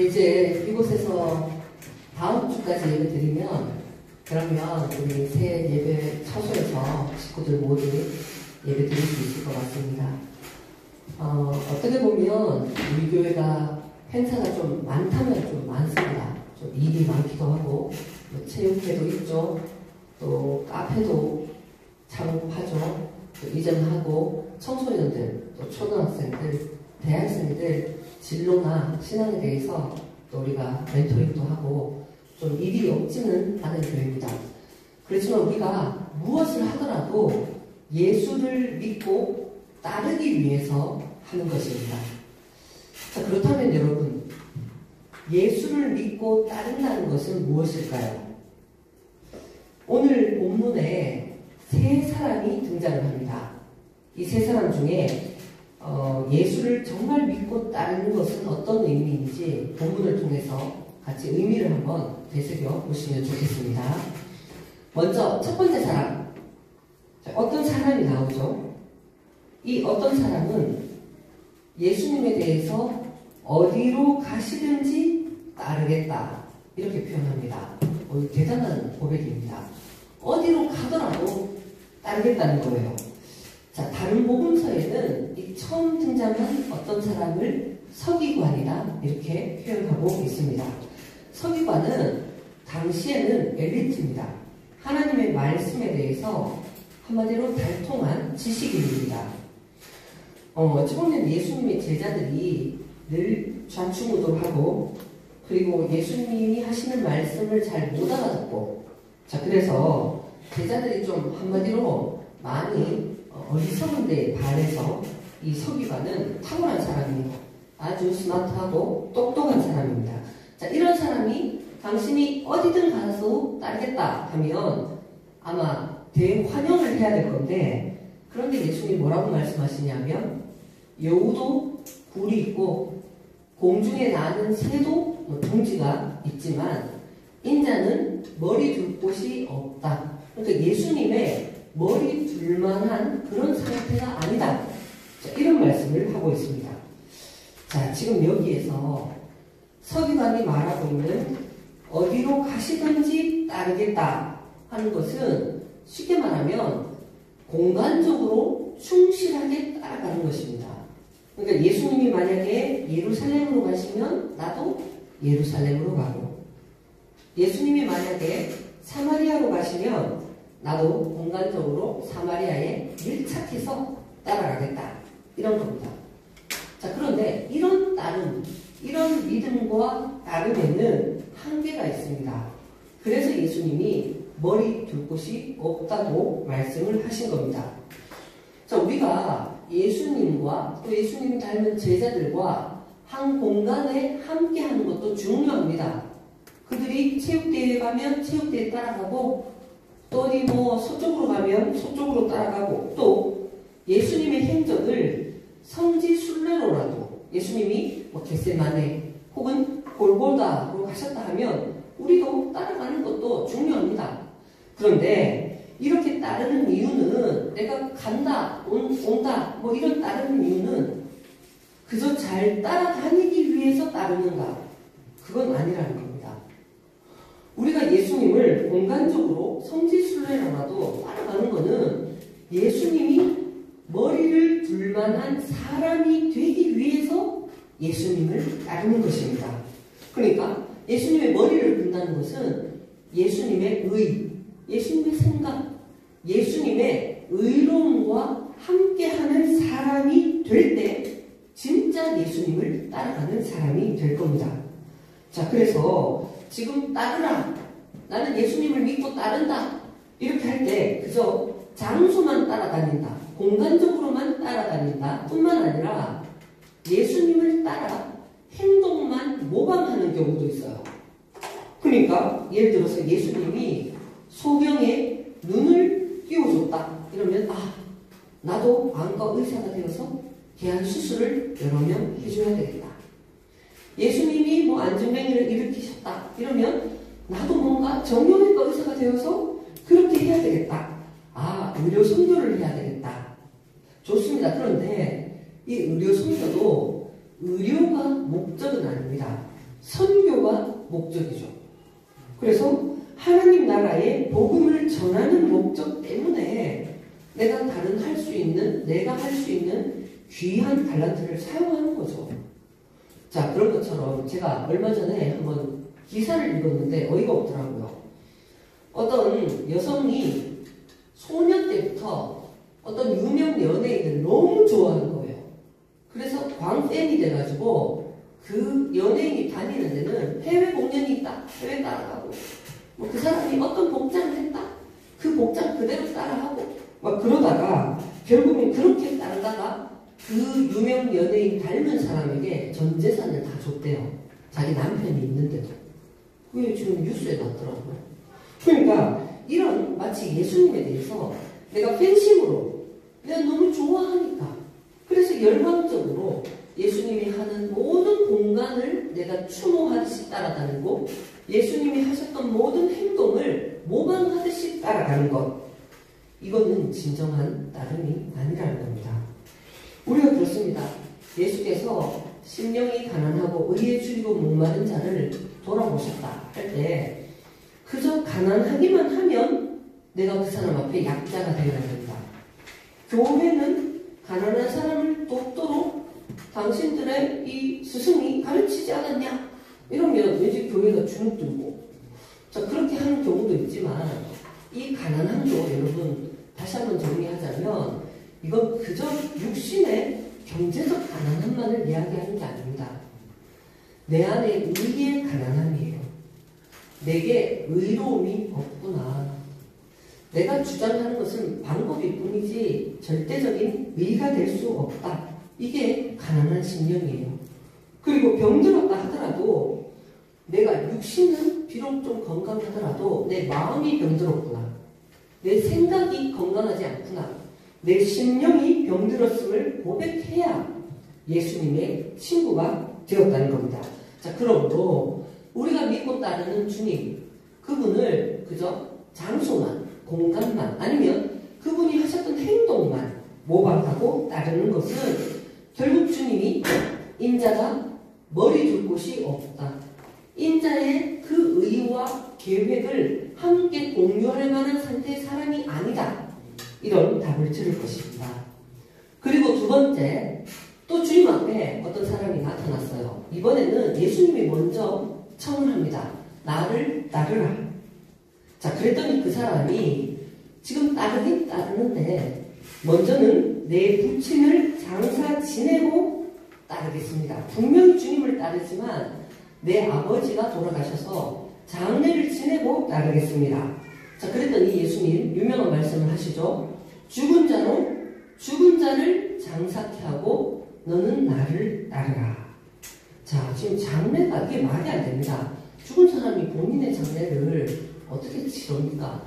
이제 이곳에서 다음 주까지 예배 드리면, 그러면 우리 새 예배 처소에서 식구들 모두 예배 드릴 수 있을 것 같습니다. 어떻게 보면 우리 교회가 행사가 좀 많다면 좀 많습니다. 좀 일이 많기도 하고, 뭐 체육회도 있죠. 또 카페도 창업하죠. 또 이전하고 청소년들, 또 초등학생들, 대학생들 진로나 신앙에 대해서 또 우리가 멘토링도 하고 좀 일이 없지는 않은 교회입니다. 그렇지만 우리가 무엇을 하더라도 예수를 믿고 따르기 위해서 하는 것입니다. 자, 그렇다면 여러분, 예수를 믿고 따른다는 것은 무엇일까요? 오늘 본문에 세 사람이 등장을 합니다. 이 세 사람 중에 예수를 정말 믿고 따르는 것은 어떤 의미인지 본문을 통해서 같이 의미를 한번 되새겨 보시면 좋겠습니다. 먼저 첫 번째 사람, 어떤 사람이 나오죠? 이 어떤 사람은 예수님에 대해서 어디로 가시든지 따르겠다, 이렇게 표현합니다. 대단한 고백입니다. 어디로 가더라도 따르겠다는 거예요. 자, 다른 복음서에는 이 처음 등장한 어떤 사람을 서기관이다, 이렇게 표현하고 있습니다. 서기관은 당시에는 엘리트입니다. 하나님의 말씀에 대해서 한마디로 달통한 지식인입니다. 어찌 보면 예수님의 제자들이 늘 좌충우돌하고, 그리고 예수님이 하시는 말씀을 잘 못 알아듣고, 자, 그래서 제자들이 좀 한마디로 많이 어리석은 데에 반해서 이 서기관은 탁월한 사람이에요. 아주 스마트하고 똑똑한 사람입니다. 자, 이런 사람이 당신이 어디든 가서 따르겠다 하면 아마 대환영을 해야 될 건데, 그런데 예수님이 뭐라고 말씀하시냐면, 여우도 굴이 있고 공중에 나는 새도 둥지가 있지만 인자는 머리 둘 곳이 없다. 그러니까 예수님의 머리 둘만한 그런 상태가 아니다. 자, 이런 말씀을 하고 있습니다. 자, 지금 여기에서 서기관이 말하고 있는 어디로 가시든지 따르겠다 하는 것은 쉽게 말하면 공간적으로 충실하게 따라가는 것입니다. 그러니까 예수님이 만약에 예루살렘으로 가시면 나도 예루살렘으로 가고, 예수님이 만약에 사마리아로 가시면 나도 공간적으로 사마리아에 밀착해서 따라가겠다, 이런 겁니다. 자, 그런데 이런 따름, 이런 믿음과 따름에는 한계가 있습니다. 그래서 예수님이 머리 둘 곳이 없다고 말씀을 하신 겁니다. 자, 우리가 예수님과 또 예수님이 닮은 제자들과 한 공간에 함께 하는 것도 중요합니다. 그들이 체육대회에 가면 체육대회에 따라가고, 또 어디 서쪽으로 가면 서쪽으로 따라가고, 또 예수님의 행적을 성지순례로라도 예수님이 겟세마네 혹은 골고다로 가셨다 하면 우리도 따라가는 것도 중요합니다. 그런데 이렇게 따르는 이유는, 내가 간다, 온다, 이런 따르는 이유는 그저 잘 따라다니기 위해서 따르는가? 그건 아니라는 겁니다. 우리가 예수님을 공간적으로 성지순례로라도 따라가는 것은 예수님이 머리를 둘만한 사람이 되기 위해서 예수님을 따르는 것입니다. 그러니까 예수님의 머리를 둔다는 것은 예수님의 의, 예수님의 생각, 예수님의 의로움과 함께하는 사람이 될 때 진짜 예수님을 따라가는 사람이 될 겁니다. 자, 그래서 지금 따르라, 나는 예수님을 믿고 따른다, 이렇게 할 때 그저 장소만 따라다닌다, 공간적으로만 따라다닌다 뿐만 아니라 예수님을 따라 행동만 모방하는 경우도 있어요. 그러니까 예를 들어서 예수님이 소경에 눈을 띄워줬다, 이러면 나도 안과 의사가 되어서 대한 수술을 여러 명 해줘야 되겠다. 예수님이 안전뱅이를 일으키셨다, 이러면 나도 뭔가 정형외과 의사가 되어서 그렇게 해야 되겠다. 의료 선교를 해야 되겠다. 좋습니다. 그런데 이 의료 선교도 의료가 목적은 아닙니다. 선교가 목적이죠. 그래서 하나님 나라의 복음을 전하는 목적 때문에 내가 할 수 있는 귀한 달란트를 사용하는 거죠. 자, 그런 것처럼 제가 얼마 전에 한번 기사를 읽었는데 어이가 없더라고요. 어떤 여성이 소년 때부터 어떤 유명 연예인을 너무 좋아하는 거예요. 그래서 광팬이 돼가지고 그 연예인이 다니는 데는 해외 공연이 있다. 해외 따라가고 뭐 그 사람이 어떤 복장을 했다. 그 복장 그대로 따라하고 막 그러다가 결국은 그렇게 따르다가 그 유명 연예인 닮은 사람에게 전 재산을 다 줬대요. 자기 남편이 있는데도. 그게 지금 뉴스에 났더라고요. 그러니까 이런 마치 예수님에 대해서 내가 팬심으로 내가 너무 좋아하니까 그래서 열광적으로 예수님이 하는 모든 공간을 내가 추모하듯이 따라다니고 예수님이 하셨던 모든 행동을 모방하듯이 따라가는 것, 이거는 진정한 따름이 아니라는 겁니다. 우리가 그렇습니다. 예수께서 심령이 가난하고 의에 줄이고 목마른 자를 돌아보셨다 할 때 그저 가난하기만 하면 내가 그 사람 앞에 약자가 되어야 된다. 교회는 가난한 사람을 돕도록 당신들의 이 스승이 가르치지 않았냐? 이러면 왠지 교회가 주눅들고, 자, 그렇게 하는 경우도 있지만 이 가난함도 여러분 다시 한번 정리하자면 이건 그저 육신의 경제적 가난함만을 이야기하는 게 아닙니다. 내 안에 의의 가난함이에요. 내게 의로움이 없구나. 내가 주장하는 것은 방법일 뿐이지 절대적인 의가 될 수 없다. 이게 가난한 심령이에요. 그리고 병들었다 하더라도 내가 육신은 비록 좀 건강하더라도 내 마음이 병들었구나. 내 생각이 건강하지 않구나. 내 심령이 병들었음을 고백해야 예수님의 친구가 되었다는 겁니다. 자, 그러므로 우리가 믿고 따르는 주님, 그분을 그저 장소만, 공간만, 아니면 그분이 하셨던 행동만 모방하고 따르는 것은 결국 주님이 인자가 머리 둘 곳이 없다. 인자의 그 의와 계획을 함께 공유할 만한 상태의 사람이 아니다. 이런 답을 들을 것입니다. 그리고 두 번째, 또 주님 앞에 어떤 사람이 나타났어요. 이번에는 예수님이 먼저 청을 합니다. 나를 따르라. 자, 그랬더니 그 사람이 지금 따르긴 따르는데 먼저는 내 부친을 장사 지내고 따르겠습니다. 분명히 주님을 따르지만 내 아버지가 돌아가셔서 장례를 지내고 따르겠습니다. 자, 그랬더니 예수님 유명한 말씀을 하시죠. 죽은 자를 장사케 하고 너는 나를 따르라. 자, 지금 장례가 이게 말이 안 됩니다. 죽은 사람이 본인의 장례를 어떻게 치릅니까?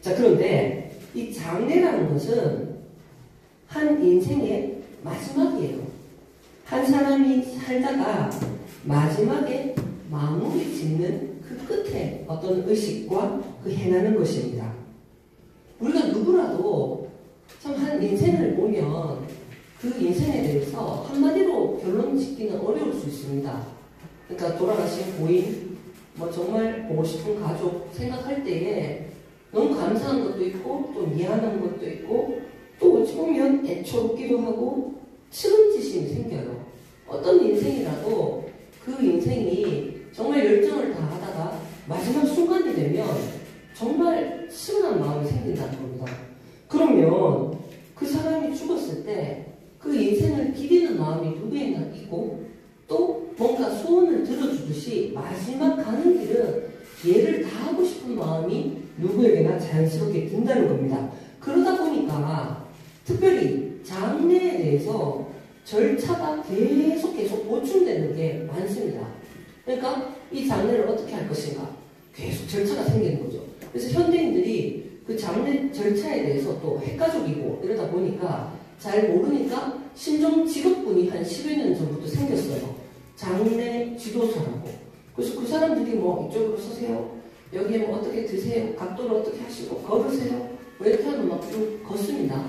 자, 그런데 이 장례라는 것은 한 인생의 마지막이에요. 한 사람이 살다가 마지막에 마무리 짓는 그 끝에 어떤 의식과 그 해나는 것입니다. 우리가 누구라도 참 한 인생을 보면 그 인생에 대해서 한마디로 결론 짓기는 어려울 수 있습니다. 그러니까 돌아가신 고인, 뭐 정말 보고 싶은 가족 생각할 때에 너무 감사한 것도 있고 또 미안한 것도 있고 또 어찌 보면 애처롭기도 하고 측은지심이 생겨요. 어떤 인생이라도 그 인생이 정말 열정을 다하다가 마지막 순간이 되면 정말 시원한 마음이 생긴다는 겁니다. 그러면 그 사람이 죽었을 때 그 인생을 기리는 마음이 누구에나 있고 또 뭔가 소원을 들어주듯이 마지막 가는 길은 얘를 다 하고 싶은 마음이 누구에게나 자연스럽게 든다는 겁니다. 그러다 보니까 특별히 장례에 대해서 절차가 계속 보충되는 게 많습니다. 그러니까 이 장례를 어떻게 할 것인가 계속 절차가 생기는 거죠. 그래서 현대인들이 그 장례 절차에 대해서 또 핵가족이고 이러다 보니까 잘 모르니까 신종 직업군이 한 10여 년 전부터 생겼어요. 장례 지도사라고. 그래서 그 사람들이 뭐 이쪽으로 서세요. 여기에 뭐 어떻게 드세요. 각도를 어떻게 하시고 걸으세요. 뭐 이렇게 하면 막 좀 걷습니다.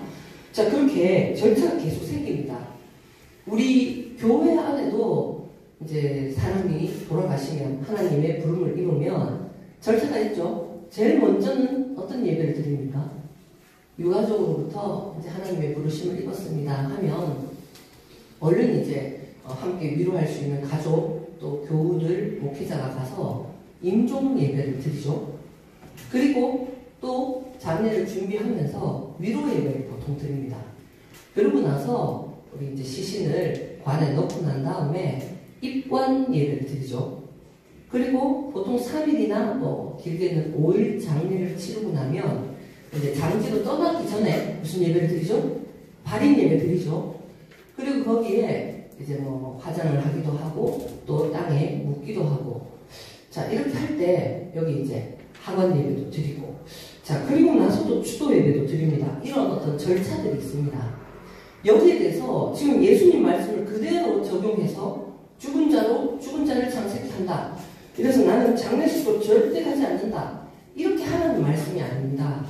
자, 그렇게 절차가 계속 생깁니다. 우리 교회 안에도 이제 사람이 돌아가시면 하나님의 부름을 이루면 절차가 있죠. 제일 먼저는 어떤 예배를 드립니까? 유가족으로부터 이제 하나님의 부르심을 입었습니다 하면 얼른 이제 함께 위로할 수 있는 가족 또 교우들 목회자가 가서 임종 예배를 드리죠. 그리고 또 장례를 준비하면서 위로 예배를 보통 드립니다. 그러고 나서 우리 이제 시신을 관에 넣고 난 다음에 입관 예배를 드리죠. 그리고 보통 3일이나 뭐 길게는 5일 장례를 치르고 나면 이제 장지로 떠나기 전에 무슨 예배를 드리죠? 발인 예배 드리죠. 그리고 거기에 이제 뭐 화장을 하기도 하고 또 땅에 묻기도 하고 자 이렇게 할 때 여기 이제 하관 예배도 드리고 자 그리고 나서도 추도 예배도 드립니다. 이런 어떤 절차들이 있습니다. 여기에 대해서 지금 예수님 말씀을 그대로 적용해서 죽은 자를 장사케 한다. 그래서 나는 장례식도 절대 가지 않는다. 이렇게 하라는 말씀이 아닙니다.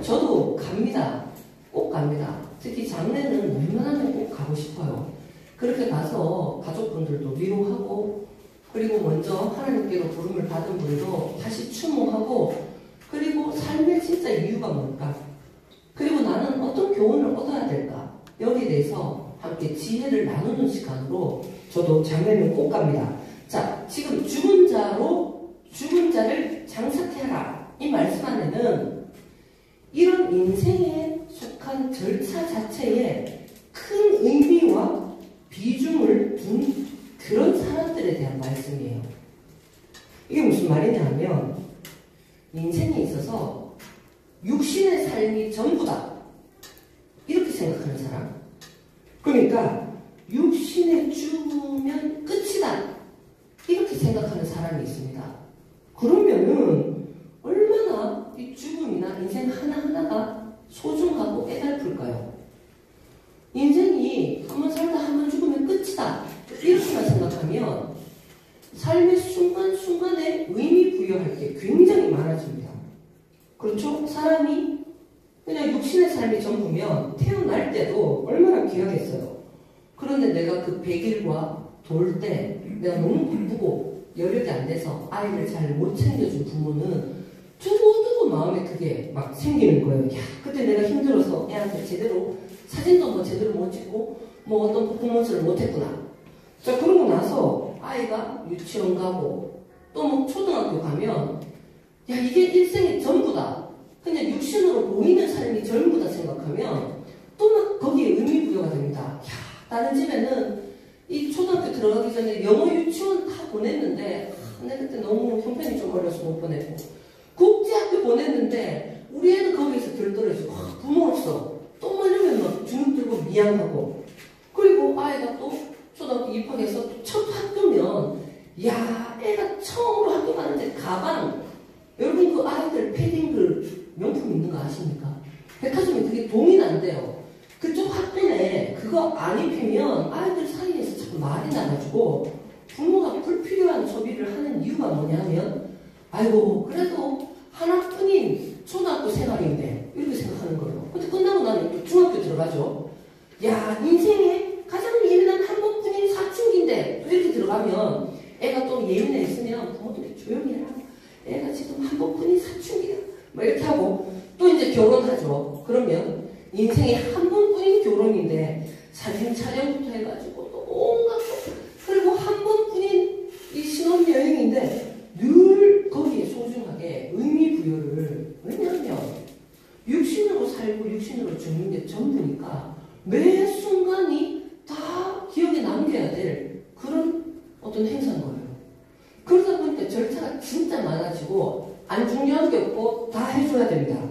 저도 갑니다. 꼭 갑니다. 특히 장례는 웬만하면 꼭 가고 싶어요. 그렇게 가서 가족분들도 위로하고 그리고 먼저 하나님께로 부름을 받은 분도 다시 추모하고 그리고 삶의 진짜 이유가 뭘까? 그리고 나는 어떤 교훈을 얻어야 될까? 여기에 대해서 함께 지혜를 나누는 시간으로 저도 장례는 꼭 갑니다. 자, 지금 죽은 자를 장사케 하라. 이 말씀 안에는 이런 인생에 속한 절차 자체에 큰 의미와 비중을 둔 그런 사람들에 대한 말씀이에요. 이게 무슨 말이냐 하면 인생에 있어서 육신의 삶이 전부다. 이렇게 생각하는 사람. 그러니까 육신에 죽으면 끝이다. 이렇게 생각하는 사람이 있습니다. 그러면은 얼마나 이 죽음이나 인생 하나하나가 소중하고 애달플까요? 인생이 한번 살다 한번 죽으면 끝이다. 이렇게만 생각하면 삶의 순간순간에 의미 부여할 게 굉장히 많아집니다. 그렇죠? 사람이 그냥 육신의 삶이 전부면 태어날 때도 얼마나 귀하겠어요. 그런데 내가 그 100일과 돌 때 내가 너무 바쁘고 여력이 안 돼서 아이를 잘 못 챙겨준 부모는 두고두고 마음에 그게 막 생기는 거예요. 야, 그때 내가 힘들어서 애한테 제대로 사진도 뭐 제대로 못 찍고 뭐 어떤 퍼포먼스를 못 했구나. 자, 그러고 나서 아이가 유치원 가고 또 뭐 초등학교 가면 야, 이게 일생의 전부다. 그냥 육신으로 보이는 삶이 전부다 생각하면 또 막 거기에 의미 부여가 됩니다. 야, 다른 집에는 이 초등학교 들어가기 전에 영어 유치원 다 보냈는데 내가 그때 너무 형편이 좀 어려서 못 보내고 국제학교 보냈는데 우리 애는 거기에서 들떨어지고 부모로서 또 말하면 막 주눅 들고 미안하고 그리고 아이가 또 초등학교 입학해서 첫 학교면 야 애가 처음으로 학교 가는데 가방 여러분 그 아이들 패딩 그 명품 있는 거 아십니까? 백화점에 그게 동이 난대요. 그쪽 학교에 그거 안 입히면 아이들 사이에서 자꾸 말이 나가지고 부모가 불필요한 소비를 하는 이유가 뭐냐면 아이고 그래도 하나뿐인 초등학교 생활인데 이렇게 생각하는 거예요. 근데 끝나고 나면 또 중학교 들어가죠. 야 인생에 가장 예민한 한 번뿐인 사춘기인데 또 이렇게 들어가면 애가 또 예민해 있으면 부모들이 조용히 해라. 애가 지금 한 번뿐인 사춘기야. 뭐 이렇게 하고 또 이제 결혼하죠. 그러면 인생에 한 번뿐인 결혼인데 사진 촬영부터 해가지고 또 온갖 거 그리고 한 번뿐인 이 신혼여행인데 늘 거기에 소중하게 의미 부여를 왜냐하면 육신으로 살고 육신으로 죽는 게 전부니까 매 순간이 다 기억에 남겨야 될 그런 어떤 행사인 거예요. 그러다 보니까 절차가 진짜 많아지고 안 중요한 게 없고 다 해줘야 됩니다.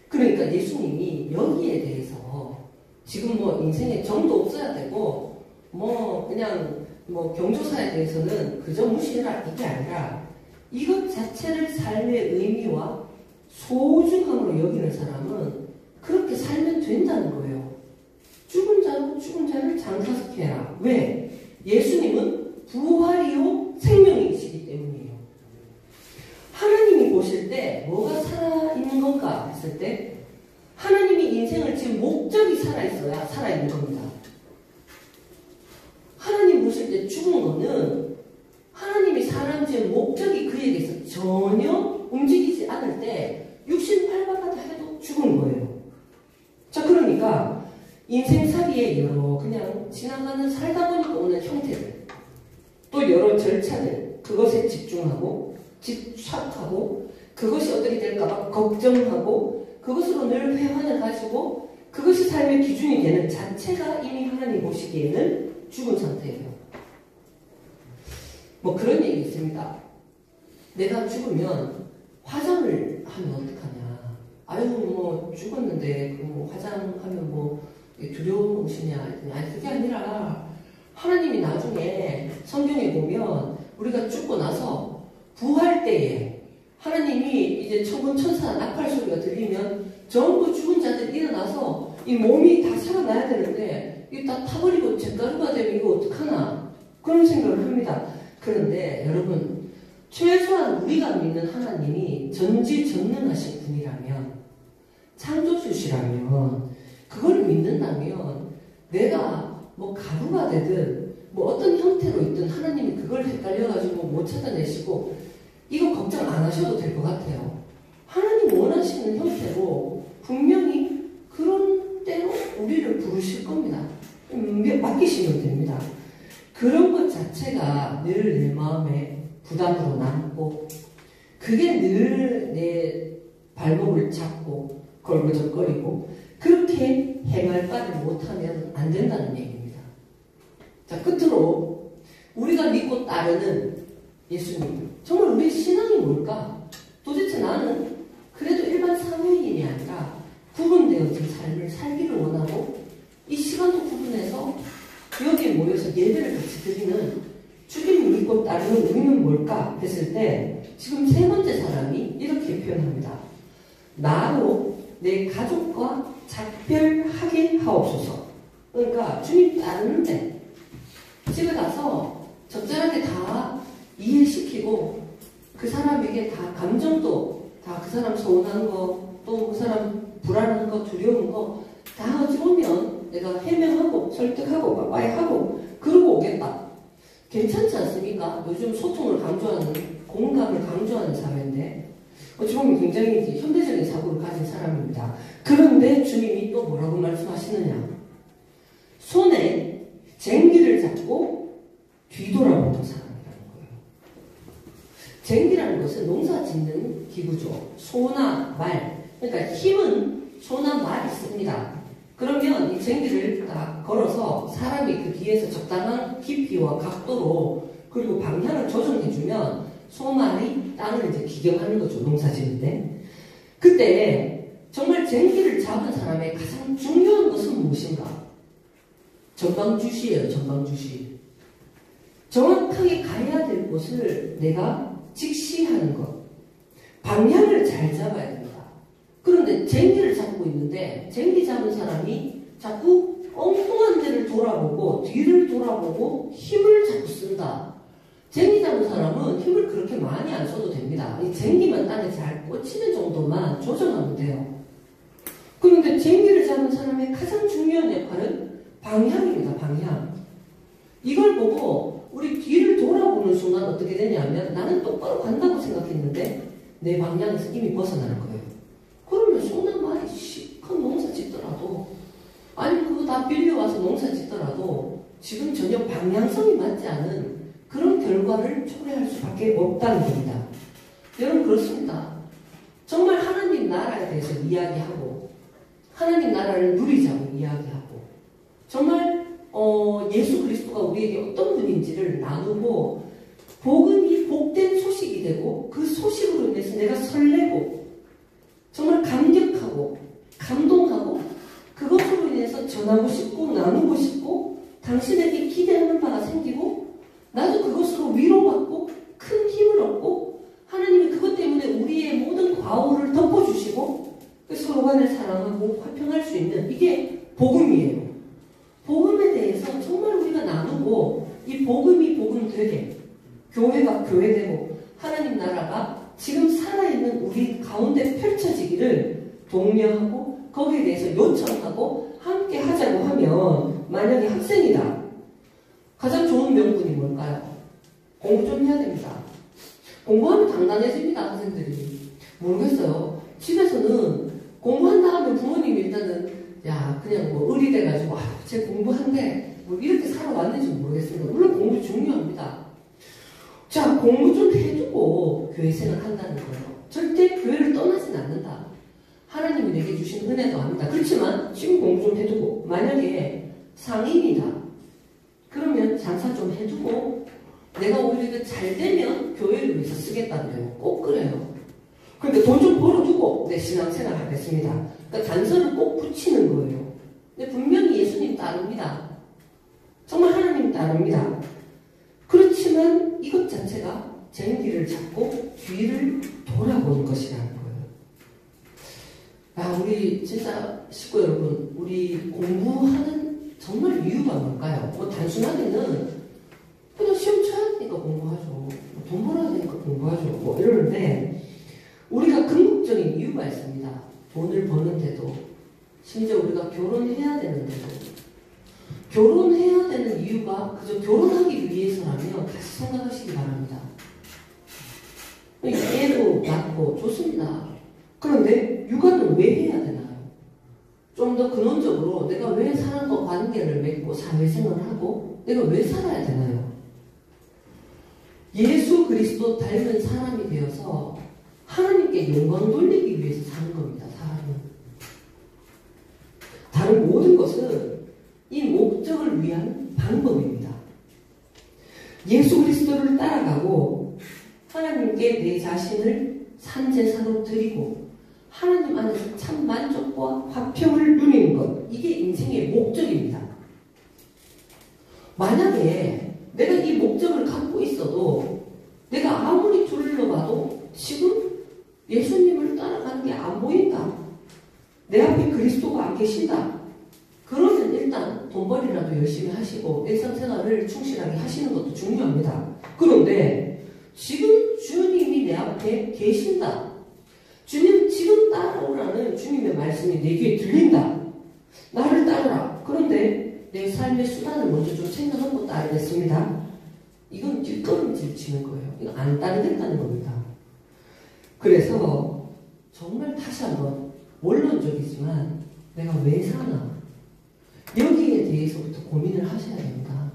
그러니까 예수님이 여기에 대해서 지금 뭐 인생에 정도 없어야 되고 뭐 그냥 뭐 경조사에 대해서는 그저 무시해라 이게 아니라 이것 자체를 삶의 의미와 소중함으로 여기는 사람은 그렇게 살면 된다는 거예요. 죽은 자를 장사케 해라. 왜? 예수님은 부활이요 생명이시기 때문이에요. 하나님이 보실 때 뭐가 살아있는 건가 했을 때 하나님이 인생을 지금 목적이 살아있어야 살아있는 겁니다. 하나님 보실 때 죽은 거는 전혀 움직이지 않을 때 육신 활발하다 해도 죽은 거예요. 자, 그러니까 인생살이의 여러 그냥 지나가는 살다 보니까 오는 형태들, 또 여러 절차들, 그것에 집중하고 집착하고 그것이 어떻게 될까봐 걱정하고 그것으로 늘 회환을 가지고 그것이 삶의 기준이 되는 자체가 이미 하나님 보시기에는 죽은 상태예요. 뭐 그런 얘기 있습니다. 내가 죽으면 화장을 하면 어떡하냐. 아유 뭐 죽었는데 뭐 화장하면 뭐 두려우시냐. 아니 그게 아니라 하나님이 나중에 성경에 보면 우리가 죽고 나서 부활 때에 하나님이 이제 천군 천사 나팔 소리가 들리면 전부 죽은 자들이 일어나서 이 몸이 다 살아나야 되는데 이거 다 타버리고 잿가루가 되면 이거 어떡하나 그런 생각을 합니다. 그런데 여러분 최소한 우리가 믿는 하나님이 전지전능하신 분이라면 창조주시라면 그걸 믿는다면 내가 뭐 가루가 되든 뭐 어떤 형태로 있든 하나님이 그걸 헷갈려가지고 못 찾아내시고 이거 걱정 안 하셔도 될 것 같아요. 하나님 원하시는 형태로 분명히 그런 때로 우리를 부르실 겁니다. 맡기시면 됩니다. 그런 것 자체가 늘 내 마음에 부담으로 남고 그게 늘 내 발목을 잡고 걸거적거리고 그렇게 행할 바를 못하면 안 된다는 얘기입니다. 자, 끝으로 우리가 믿고 따르는 예수님, 정말 우리의 신앙이 뭘까? 도대체 나는 그래도 일반 사회인이 아니라 구분되어진 삶을 살기를 원하고 이 시간도 구분해서 여기에 모여서 예배를 같이 드리는 주님을 믿고 따르는 우리는 뭘까? 했을 때 지금 세 번째 사람이 이렇게 표현합니다. 나로 내 가족과 작별하게 하옵소서. 그러니까 주님 따르는데 집에 가서 적절하게 다 이해시키고 그 사람에게 다 감정도 다 그 사람 서운한 거 또 그 사람 불안한 거 두려운 거 다 어찌 보면 내가 해명하고 설득하고 와해하고 그러고 오겠다. 괜찮지 않습니까? 요즘 소통을 강조하는 공감을 강조하는 사회인데 어찌 보면 굉장히 현대적인 사고를 가진 사람입니다. 그런데 주님이 또 뭐라고 말씀하시느냐. 손에 쟁기를 잡고 뒤돌아보는 사람이라는 거예요. 쟁기라는 것은 농사 짓는 기구죠. 소나 말. 그러니까 힘은 소나 말이 씁니다. 그러면 이 쟁기를 딱 걸어서 사람이 그 뒤에서 적당한 깊이와 각도로 그리고 방향을 조정해주면 소말이 땅을 이제 기경하는 거죠. 농사 짓는데. 그때 정말 쟁기를 잡은 사람의 가장 중요한 것은 무엇인가? 전방주시예요. 전방주시. 정확하게 가야 될 곳을 내가 직시하는 것. 방향을 잘 잡아야 됩니다. 그런데 쟁기를 잡고 있는데 쟁기 잡은 사람이 자꾸 엉뚱한 데를 돌아보고 뒤를 돌아보고 힘을 자꾸 쓴다. 쟁기 잡은 사람은 힘을 그렇게 많이 안 써도 됩니다. 이 쟁기만 땅에 잘 꽂히는 정도만 조정하면 돼요. 그런데 쟁기를 잡은 사람의 가장 중요한 역할은 방향입니다. 방향. 이걸 보고 우리 뒤를 돌아보는 순간 어떻게 되냐면 나는 똑바로 간다고 생각했는데 내 방향에서 이미 벗어나는 거예요. 그러면 소나 말이 시컷 농사 짓더라도 아니 그거 다 빌려와서 농사 짓더라도 지금 전혀 방향성이 맞지 않은 그런 결과를 초래할 수밖에 없다는 겁니다. 여러분 그렇습니다. 정말 하나님 나라에 대해서 이야기하고 하나님 나라를 누리자고 이야기하고 정말 예수 그리스도가 우리에게 어떤 분인지를 나누고 복음이 복된 소식이 되고 그 소식으로 인해서 내가 설레고 정말 감격하고 감동하고 그것으로 인해서 전하고 싶고 나누고 싶고 당신에게 기대하는 바가 생기고 나도 그것으로 위로받고 큰 힘을 얻고 하나님이 그것 때문에 우리의 모든 과오를 덮어주시고 서로 간에 사랑하고 화평할 수 있는 이게 복음이에요. 복음에 대해서 정말 우리가 나누고 이 복음이 복음 되게 교회가 교회되고 하나님 나라가 지금 살아있는 우리 가운데 펼쳐지기를 독려하고 거기에 대해서 요청하고 함께 하자고 하면 만약에 학생이다. 가장 좋은 명분이 뭘까요? 공부 좀 해야 됩니다. 공부하면 단단해집니다, 학생들이. 모르겠어요. 집에서는 공부한다 하면 부모님이 일단은 야 그냥 뭐 의리돼가지고 쟤 공부한대 뭐 이렇게 살아왔는지 모르겠습니다. 물론 공부 중요합니다. 자, 공부 좀 해두고 교회 생활한다는 거예요. 절대 교회를 떠나진 않는다. 하나님이 내게 주신 은혜도 압니다. 그렇지만 지금 공부 좀 해두고 만약에 상인이다. 그러면 장사 좀 해두고 내가 오히려 잘 되면 교회를 위해서 쓰겠다 그래요. 꼭 그래요. 그러니까 돈 좀 벌어두고 내 신앙생활 하겠습니다. 그러니까 단서를 꼭 붙이는 거예요. 근데 분명히 예수님 따릅니다. 정말 하나님 따릅니다. 그렇지만 이것 자체가 쟁기를 잡고 뒤를 돌아보는 것이라는 거예요. 아, 우리 진짜 식구 여러분, 우리 공부하는 정말 이유가 뭘까요? 뭐 단순하게는 그냥 시험 쳐야 되니까 공부하죠. 돈 벌어야 되니까 공부하죠. 뭐 이러는데 우리가 궁극적인 이유가 있습니다. 돈을 버는데도 심지어 우리가 결혼해야 되는데도 결혼해야 되는 이유가 그저 결혼하기 위해서라면 다시 생각하시기 바랍니다. 애도 낳고 좋습니다. 그런데 육아는 왜 해야 되나요? 좀 더 근원적으로 내가 왜 사람과 관계를 맺고 사회생활을 하고 내가 왜 살아야 되나요? 예수 그리스도 닮은 사람이 되어서 하나님께 영광 돌리기 위해서 사는 겁니다. 사람은. 다른 모든 것은 이 목적을 위한 방법입니다. 예수 그리스도를 따라가고 하나님께 내 자신을 산제사로 드리고 하나님 안에서 참 만족과 화평을 누리는 것, 이게 인생의 목적입니다. 만약에 내가 이 목적을 갖고 있어도 내가 아무리 둘러봐도 지금 예수님을 따라가는 게 안 보인다. 내 앞에 그리스도가 안 계신다. 그러면 일단 돈벌이라도 열심히 하시고 일상생활을 충실하게 하시는 것도 중요합니다. 그런데 지금 주님이 내 앞에 계신다. 주님 지금 따라오라는 주님의 말씀이 내 귀에 들린다. 나를 따르라. 그런데 내 삶의 수단을 먼저 좀 챙겨놓고 따르겠습니다. 이건 뒷걸음질 치는 거예요. 이거 안 따르겠다는 겁니다. 그래서 정말 다시 한번 원론적이지만 내가 왜 사나? 여기에 대해서부터 고민을 하셔야 됩니다.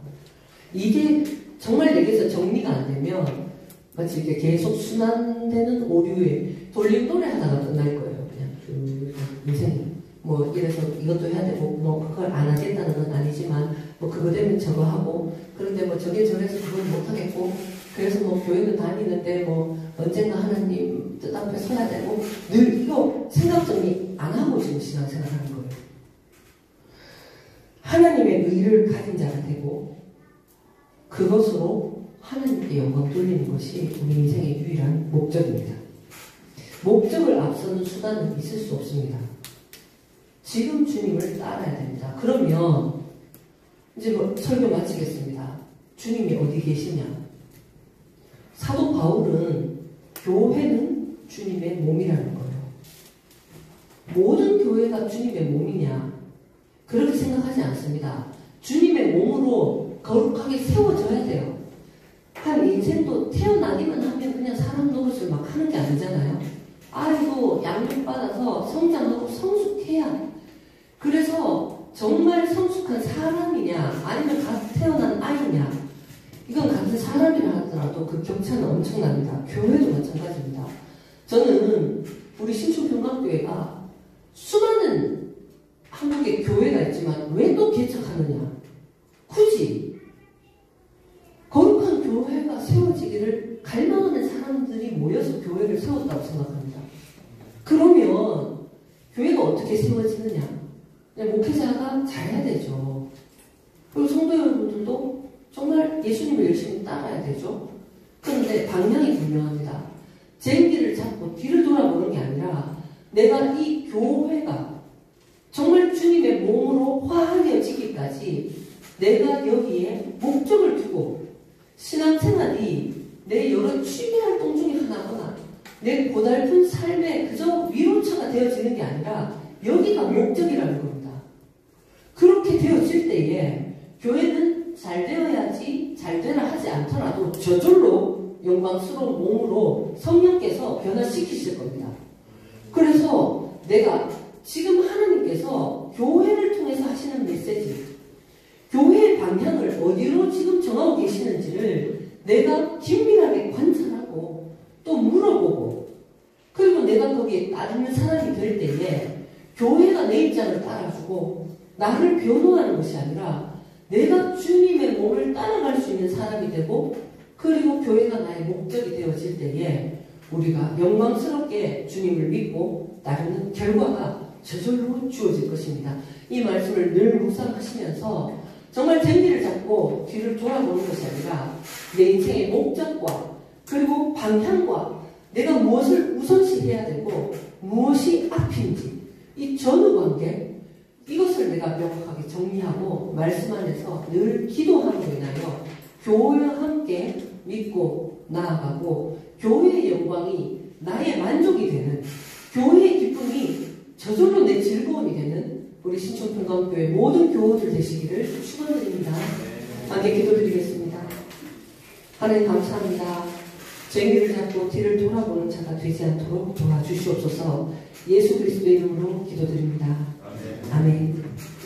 이게 정말 내게서 정리가 안 되면 마치 이렇게 계속 순환되는 오류에 돌림 노래 하다가 끝날 거예요. 그냥 인생이. 뭐 이래서 이것도 해야 되고 뭐 그걸 안 하겠다는 건 아니지만 뭐 그거 되면 저거 하고 그런데 뭐 저게 저래서 그걸 못 하겠고 그래서 뭐 교회는 다니는데 뭐 언젠가 하나님 뜻 앞에 서야 되고 늘 이거 생각 정리 안 하고 지금 신앙생활 하는 거예요. 하나님의 의를 가진 자가 되고 그것으로 하나님께 영광 돌리는 것이 우리 인생의 유일한 목적입니다. 목적을 앞서는 수단은 있을 수 없습니다. 지금 주님을 따라야 됩니다. 그러면 이제 뭐 설교 마치겠습니다. 주님이 어디 계시냐? 사도 바울은 교회는 주님의 몸이라는 거예요. 모든 교회가 주님의 몸이냐? 그렇게 생각하지 않습니다. 주님의 몸으로 거룩하게 세워져야 돼요. 한 인생도 태어나기만 하면 그냥 사람 노릇을 막 하는 게 아니잖아요. 아이도 양육받아서 성장하고 성숙해야. 그래서 정말 성숙한 사람이냐 아니면 갓 태어난 아이냐 이건 같은 사람이라 하더라도 그 격차는 엄청납니다. 교회도 마찬가지입니다. 저는 우리 신촌평강교회가 수많은 한국에 교회가 있지만 왜 또 개척하느냐? 굳이 거룩한 교회가 세워지기를 갈망하는 사람들이 모여서 교회를 세웠다고 생각합니다. 그러면 교회가 어떻게 세워지느냐? 그냥 목회자가 잘해야 되죠. 그리고 성도 여러분들도 정말 예수님을 열심히 따라야 되죠. 그런데 방향이 분명합니다. 쟁기를 잡고 뒤를 돌아보는 게 아니라 내가 이 교회가 정말 주님의 몸으로 화하여지기까지 내가 여기에 목적을 두고 신앙생활이 내 여러 취미활동 중에 하나거나 내 고달픈 삶의 그저 위로처가 되어지는 게 아니라 여기가 목적이라는 겁니다. 그렇게 되어질 때에 교회는 잘 되어야지 잘 되라 하지 않더라도 저절로 영광스러운 몸으로 성령께서 변화시키실 겁니다. 그래서 내가 지금 하나님께서 교회를 통해서 하시는 메시지, 교회의 방향을 어디로 지금 정하고 계시는지를 내가 긴밀하게 관찰하고 또 물어보고, 그리고 내가 거기에 따르는 사람이 될 때에 교회가 내 입장을 따라주고 나를 변호하는 것이 아니라 내가 주님의 몸을 따라갈 수 있는 사람이 되고, 그리고 교회가 나의 목적이 되어질 때에 우리가 영광스럽게 주님을 믿고 따르는 결과가 저절로 주어질 것입니다. 이 말씀을 늘 묵상하시면서 정말 쟁기를 잡고 뒤를 돌아보는 것이 아니라 내 인생의 목적과 그리고 방향과 내가 무엇을 우선시해야 되고 무엇이 앞인지 이 전후 관계, 이것을 내가 명확하게 정리하고 말씀 안에서 늘 기도함으로 인하여 교회와 함께 믿고 나아가고 교회의 영광이 나의 만족이 되는, 교회의 기쁨이 저절로 내 즐거움이 되는 우리 신촌평강교회 모든 교우들 되시기를 축원드립니다. 함께 기도드리겠습니다. 하나님 감사합니다. 쟁기를 잡고 뒤를 돌아보는 자가 되지 않도록 도와주시옵소서. 예수 그리스도의 이름으로 기도드립니다. 아멘.